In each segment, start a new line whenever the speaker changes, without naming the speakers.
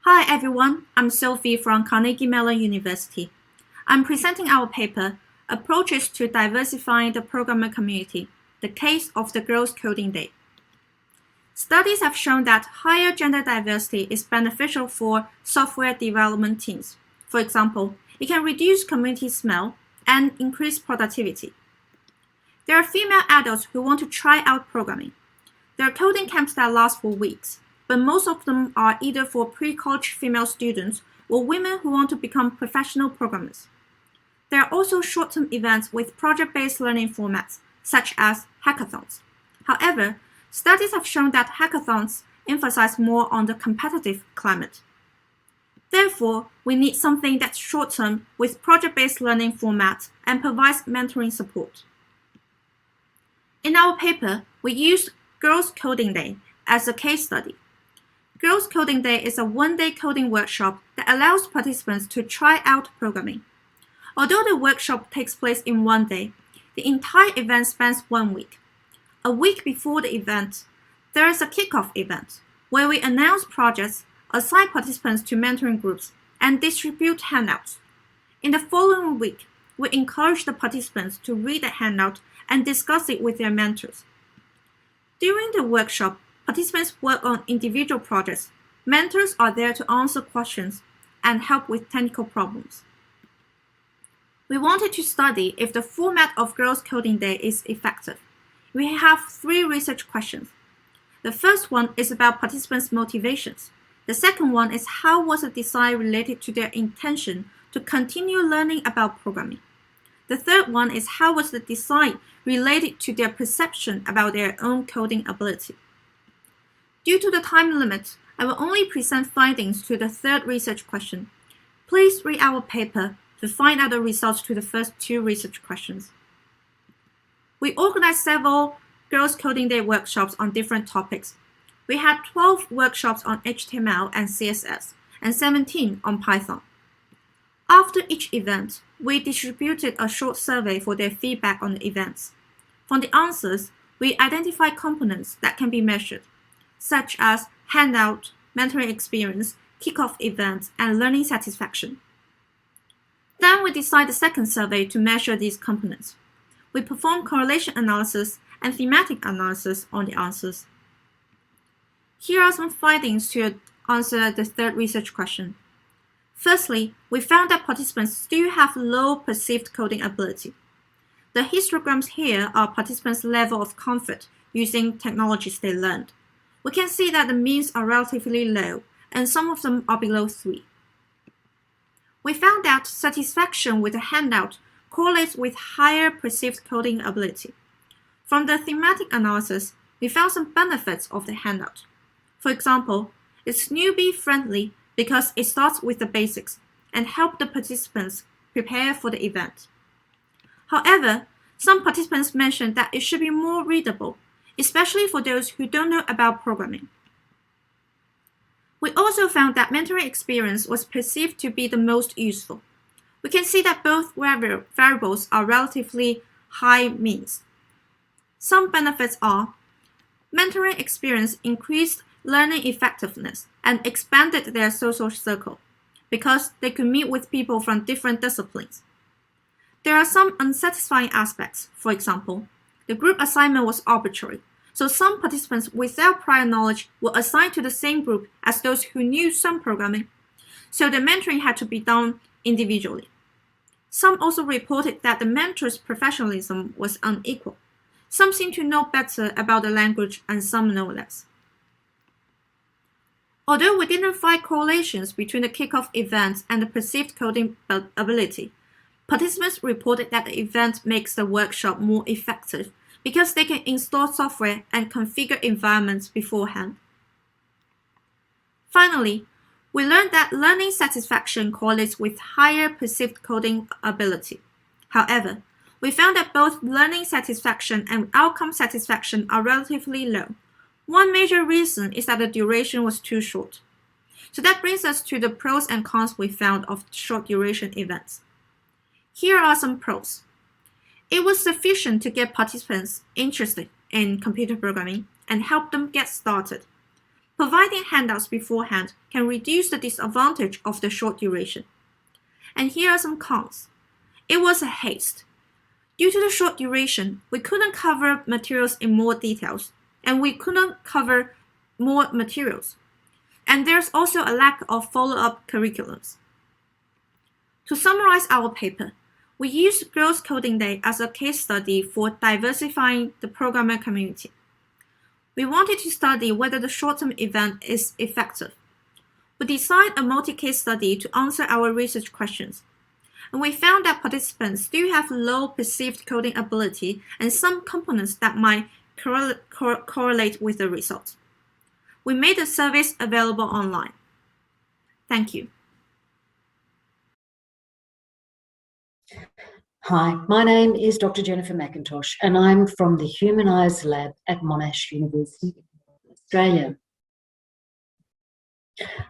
Hi everyone, I'm Sophie from Carnegie Mellon University. I'm presenting our paper, Approaches to Diversifying the Programmer Community, the Case of the Girls Coding Day. Studies have shown that higher gender diversity is beneficial for software development teams. For example, it can reduce community smell and increase productivity. There are female adults who want to try out programming. There are coding camps that last for weeks, but most of them are either for pre-college female students or women who want to become professional programmers. There are also short-term events with project-based learning formats, such as hackathons. However, studies have shown that hackathons emphasize more on the competitive climate. Therefore, we need something that's short-term with project-based learning formats and provides mentoring support. In our paper, we used Girls Coding Day as a case study. Girls Coding Day is a one-day coding workshop that allows participants to try out programming. Although the workshop takes place in one day, the entire event spans 1 week. A week before the event, there is a kickoff event where we announce projects, assign participants to mentoring groups, and distribute handouts. In the following week, we encourage the participants to read the handout and discuss it with their mentors. During the workshop, participants work on individual projects. Mentors are there to answer questions and help with technical problems. We wanted to study if the format of Girls Coding Day is effective. We have 3 research questions. The first one is about participants' motivations. The second one is how was the design related to their intention to continue learning about programming. The third one is how was the design related to their perception about their own coding ability. Due to the time limit, I will only present findings to the third research question. Please read our paper to find out the results to the first 2 research questions. We organized several Girls Coding Day workshops on different topics. We had 12 workshops on HTML and CSS and 17 on Python. After each event, we distributed a short survey for their feedback on the events. From the answers, we identified components that can be measured, such as handout, mentoring experience, kickoff events, and learning satisfaction. Then we designed the second survey to measure these components. We performed correlation analysis and thematic analysis on the answers. Here are some findings to answer the third research question. Firstly, we found that participants still have low perceived coding ability. The histograms here are participants' level of comfort using technologies they learned. We can see that the means are relatively low, and some of them are below 3. We found that satisfaction with a handout correlates with higher perceived coding ability. From the thematic analysis, we found some benefits of the handout. For example, it's newbie-friendly because it starts with the basics and helps the participants prepare for the event. However, some participants mentioned that it should be more readable, especially for those who don't know about programming. We also found that mentoring experience was perceived to be the most useful. We can see that both variables are relatively high means. Some benefits are mentoring experience increased learning effectiveness and expanded their social circle because they could meet with people from different disciplines. There are some unsatisfying aspects. For example, the group assignment was arbitrary, so some participants without prior knowledge were assigned to the same group as those who knew some programming, so the mentoring had to be done individually. Some also reported that the mentor's professionalism was unequal. Some seem to know better about the language and some know less. Although we didn't find correlations between the kickoff event and the perceived coding ability, participants reported that the event makes the workshop more effective because they can install software and configure environments beforehand. Finally, we learned that learning satisfaction correlates with higher perceived coding ability. However, we found that both learning satisfaction and outcome satisfaction are relatively low. One major reason is that the duration was too short. So that brings us to the pros and cons we found of short duration events. Here are some pros. It was sufficient to get participants interested in computer programming and help them get started. Providing handouts beforehand can reduce the disadvantage of the short duration. And here are some cons. It was a haste. Due to the short duration, we couldn't cover materials in more details, and we couldn't cover more materials. And there's also a lack of follow-up curriculums. To summarize our paper, we used Growth Coding Day as a case study for diversifying the programmer community. We wanted to study whether the short-term event is effective. We designed a multi-case study to answer our research questions, and we found that participants do have low perceived coding ability and some components that might correlate with the results. We made the service available online. Thank you.
Hi, my name is Dr. Jennifer McIntosh, and I'm from the Human Eyes Lab at Monash University, Australia.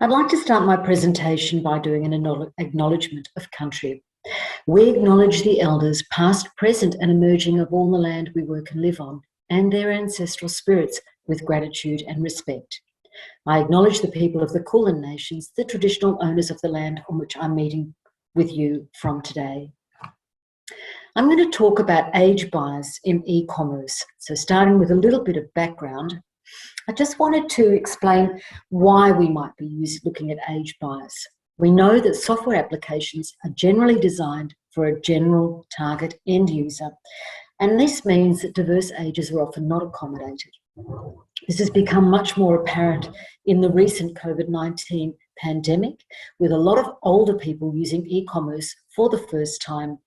I'd like to start my presentation by doing an acknowledgement of country. We acknowledge the elders, past, present, and emerging of all the land we work and live on, and their ancestral spirits with gratitude and respect. I acknowledge the people of the Kulin Nations, the traditional owners of the land on which I'm meeting with you from today. I'm going to talk about age bias in e-commerce. So starting with a little bit of background, I just wanted to explain why we might be looking at age bias. We know that software applications are generally designed for a general target end user, and this means that diverse ages are often not accommodated. This has become much more apparent in the recent COVID-19 pandemic, with a lot of older people using e-commerce for the first time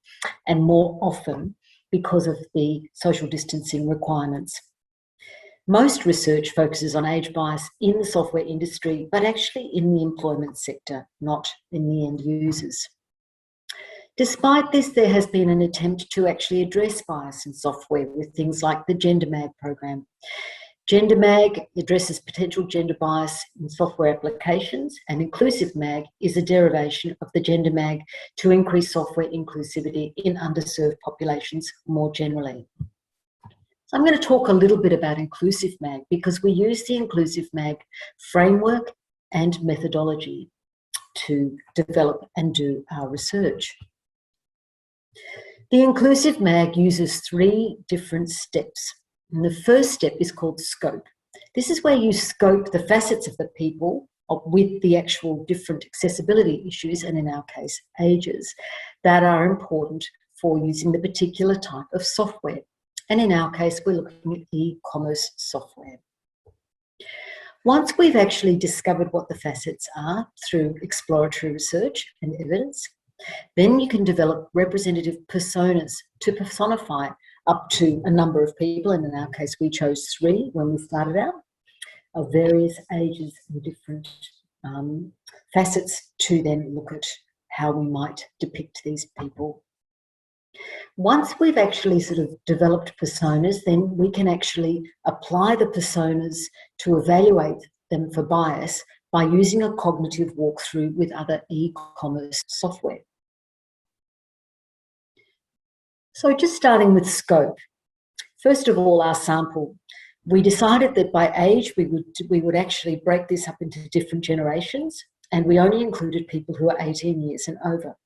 and more often because of the social distancing requirements. Most research focuses on age bias in the software industry, but actually in the employment sector, not in the end users. Despite this, there has been an attempt to actually address bias in software with things like the Gender Mag program. Gender Mag addresses potential gender bias in software applications, and Inclusive Mag is a derivation of the Gender Mag to increase software inclusivity in underserved populations more generally. So I'm going to talk a little bit about Inclusive Mag because we use the Inclusive Mag framework and methodology to develop and do our research. The Inclusive Mag uses 3 different steps. And the first step is called scope. This is where you scope the facets of the people with the actual different accessibility issues, and in our case, ages, that are important for using the particular type of software. And in our case, we're looking at e-commerce software. Once we've actually discovered what the facets are through exploratory research and evidence, then you can develop representative personas to personify up to a number of people, and in our case we chose 3 when we started out, of various ages and different facets to then look at how we might depict these people. Once we've actually sort of developed personas, then we can actually apply the personas to evaluate them for bias by using a cognitive walkthrough with other e-commerce software. So just starting with scope. First of all, our sample. We decided that by age we would actually break this up into different generations, and we only included people who are 18 years and over.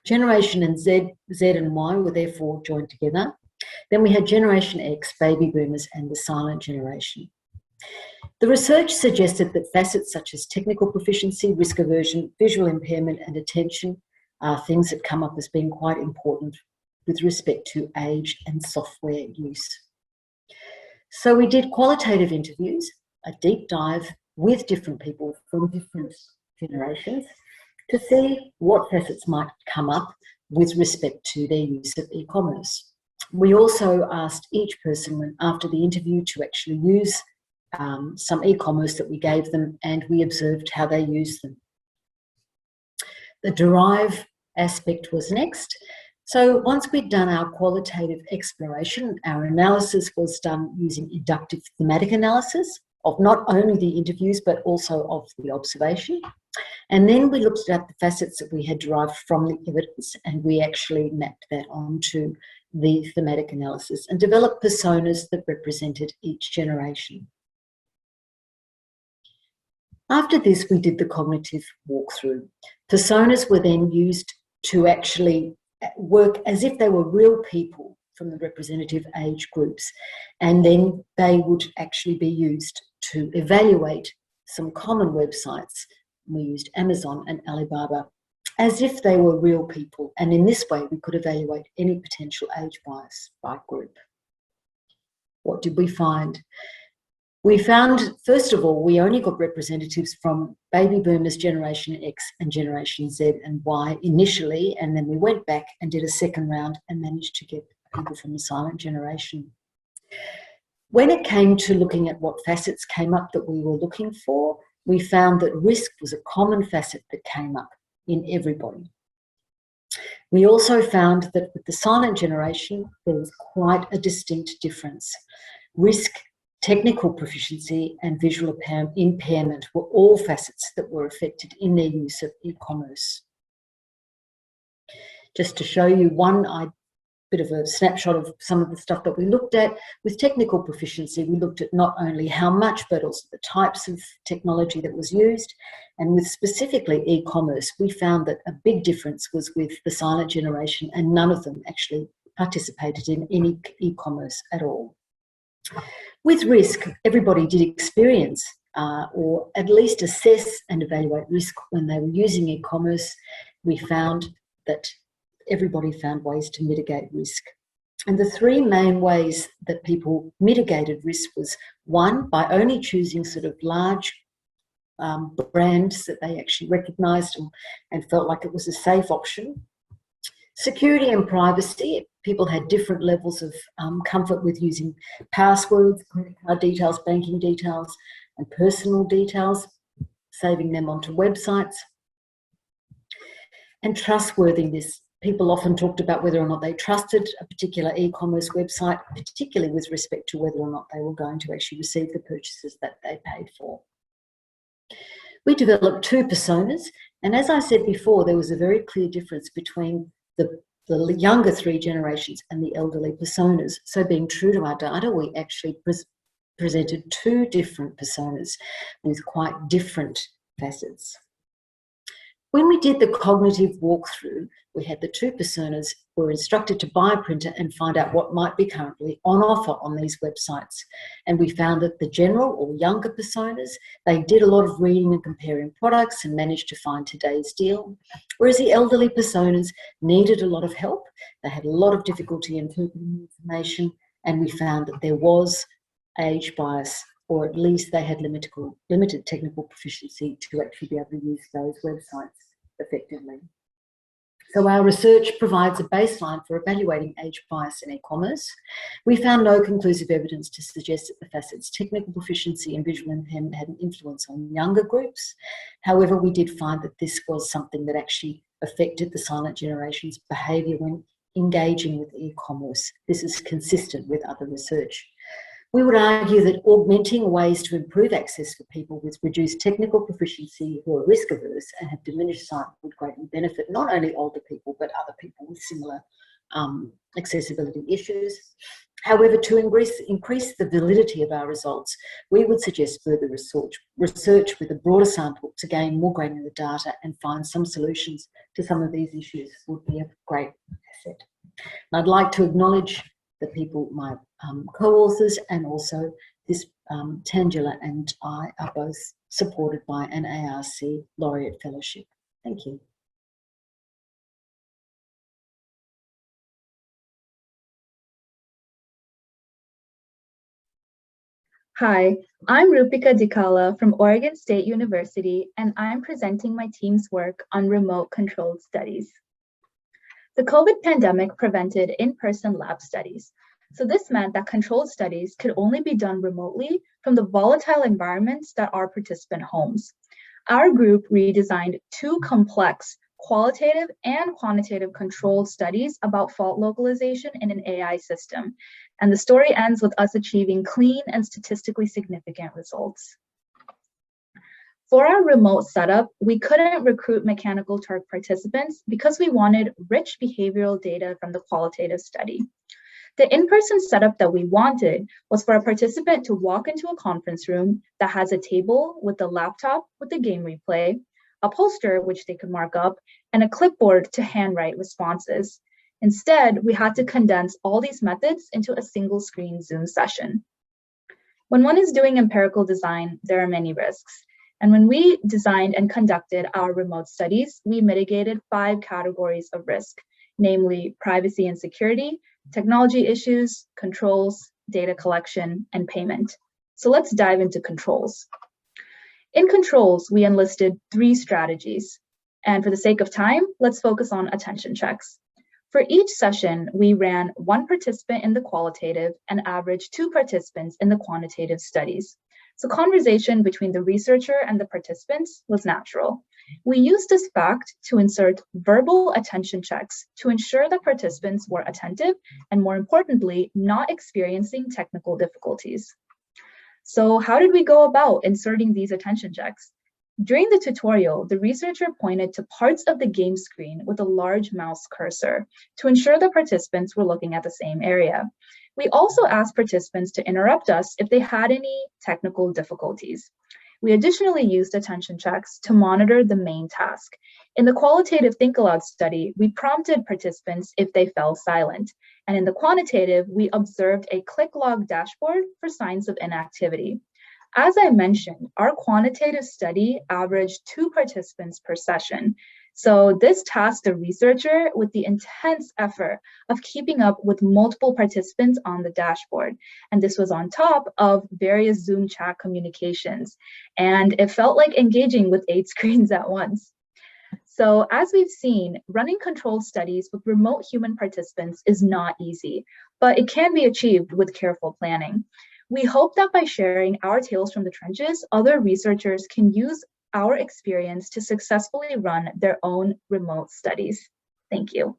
Generation and Z and Y were therefore joined together. Then we had Generation X, baby boomers, and the silent generation. The research suggested that facets such as technical proficiency, risk aversion, visual impairment, and attention are things that come up as being quite important with respect to age and software use. So we did qualitative interviews, a deep dive with different people from different generations to see what facets might come up with respect to their use of e-commerce. We also asked each person after the interview to actually use some e-commerce that we gave them, and we observed how they used them. The derive aspect was next. So once we'd done our qualitative exploration, our analysis was done using inductive thematic analysis of not only the interviews, but also of the observation. And then we looked at the facets that we had derived from the evidence, and we actually mapped that onto the thematic analysis and developed personas that represented each generation. After this, we did the cognitive walkthrough. Personas were then used to actually work as if they were real people from the representative age groups, and then they would actually be used to evaluate some common websites. We used Amazon and Alibaba as if they were real people, and in this way we could evaluate any potential age bias by group. What did we find? We found, first of all, we only got representatives from baby boomers, Generation X and Generation Z and Y initially, and then we went back and did a second round and managed to get people from the silent generation. When it came to looking at what facets came up that we were looking for, we found that risk was a common facet that came up in everybody. We also found that with the silent generation, there was quite a distinct difference. Risk, technical proficiency and visual impairment were all facets that were affected in their use of e-commerce. Just to show you one bit of a snapshot of some of the stuff that we looked at. With technical proficiency, we looked at not only how much, but also the types of technology that was used. And with specifically e-commerce, we found that a big difference was with the silent generation, and none of them actually participated in any e-commerce at all. With risk, everybody did experience or at least assess and evaluate risk when they were using e-commerce. We found that everybody found ways to mitigate risk. And the three main ways that people mitigated risk was, one, by only choosing sort of large brands that they actually recognised and felt like it was a safe option. Security and privacy. People had different levels of comfort with using passwords, credit card details, banking details, and personal details, saving them onto websites. And trustworthiness. People often talked about whether or not they trusted a particular e-commerce website, particularly with respect to whether or not they were going to actually receive the purchases that they paid for. We developed two personas, and as I said before, there was a very clear difference between the younger three generations and the elderly personas. So being true to our data, we actually presented two different personas with quite different facets. When we did the cognitive walkthrough, we had the two personas were instructed to buy a printer and find out what might be currently on offer on these websites. And we found that the general or younger personas, they did a lot of reading and comparing products and managed to find today's deal. Whereas the elderly personas needed a lot of help. They had a lot of difficulty interpreting information, and we found that there was age bias, or at least they had limited technical proficiency to actually be able to use those websites effectively. So our research provides a baseline for evaluating age bias in e-commerce. We found no conclusive evidence to suggest that the facets technical proficiency and visual impairment had an influence on younger groups. However, we did find that this was something that actually affected the silent generation's behaviour when engaging with e-commerce. This is consistent with other research. We would argue that augmenting ways to improve access for people with reduced technical proficiency who are risk averse and have diminished sight would greatly benefit not only older people but other people with similar accessibility issues. However, to increase the validity of our results, we would suggest further research with a broader sample to gain more granular data and find some solutions to some of these issues would be a great asset. And I'd like to acknowledge the people, my co-authors, and also this Tangela and I are both supported by an ARC Laureate Fellowship. Thank you.
Hi, I'm Rupika Dikala from Oregon State University, and I'm presenting my team's work on remote controlled studies. The COVID pandemic prevented in-person lab studies, so this meant that controlled studies could only be done remotely from the volatile environments that are participant homes. Our group redesigned two complex qualitative and quantitative controlled studies about fault localization in an AI system, and the story ends with us achieving clean and statistically significant results. For our remote setup, we couldn't recruit Mechanical Turk participants because we wanted rich behavioral data from the qualitative study. The in-person setup that we wanted was for a participant to walk into a conference room that has a table with a laptop with the game replay, a poster which they could mark up, and a clipboard to handwrite responses. Instead, we had to condense all these methods into a single screen Zoom session. When one is doing empirical design, there are many risks. And when we designed and conducted our remote studies, we mitigated 5 categories of risk, namely privacy and security, technology issues, controls, data collection, and payment. So let's dive into controls. In controls, we enlisted 3 strategies. And for the sake of time, let's focus on attention checks. For each session, we ran 1 participant in the qualitative and averaged 2 participants in the quantitative studies. So conversation between the researcher and the participants was natural. We used this fact to insert verbal attention checks to ensure that participants were attentive and, more importantly, not experiencing technical difficulties. So how did we go about inserting these attention checks? During the tutorial, the researcher pointed to parts of the game screen with a large mouse cursor to ensure the participants were looking at the same area. We also asked participants to interrupt us if they had any technical difficulties. We additionally used attention checks to monitor the main task. In the qualitative Think Aloud study, we prompted participants if they fell silent. And in the quantitative, we observed a click log dashboard for signs of inactivity. As I mentioned, our quantitative study averaged 2 participants per session. So this tasked the researcher with the intense effort of keeping up with multiple participants on the dashboard. And this was on top of various Zoom chat communications. And it felt like engaging with 8 screens at once. So as we've seen, running controlled studies with remote human participants is not easy, but it can be achieved with careful planning. We hope that by sharing our tales from the trenches, other researchers can use our experience to successfully run their own remote studies. Thank you.